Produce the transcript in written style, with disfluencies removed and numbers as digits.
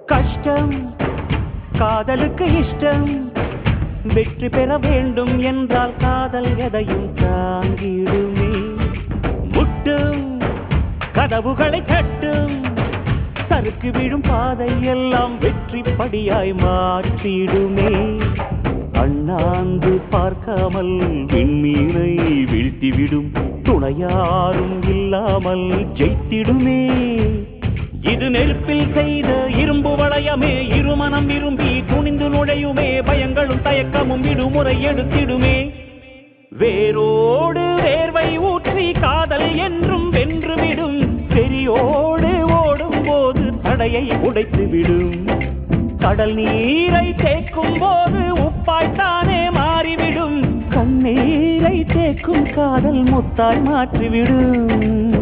கஷ்டம் காதலுக்கு இஷ்டம் வெற்றி பெற வேண்டும் என்றால் காதல் எதையும் தாங்கிடுமே முட்டும் கதவுகளை தட்டும் சறுக்கு விழும் பாதை எல்லாம் வெற்றி படியாய் மாற்றிடுமே அண்ணாந்து பார்க்காமல் விண்மீனை வீழ்த்திவிடும் துணையாரும் இல்லாமல் ஜெயித்திடுமே இது நெருப்பில் செய்த இரும்பு வளையமே இருமனம் விரும்பி துணிந்து நுழையுமே பயங்களும் தயக்கமும் விடுமுறை எடுத்திடுமே வேரோடு வேர்வை ஊற்றி காதல் என்றும் வென்றுவிடும் பெரியோடு ஓடும் போது தடையை உடைத்துவிடும் கடல் நீரை தேக்கும் போது உப்பாய்த்தானே மாறிவிடும் கண்ணீரை தேக்கும் காதல் முத்தாய் மாற்றிவிடும்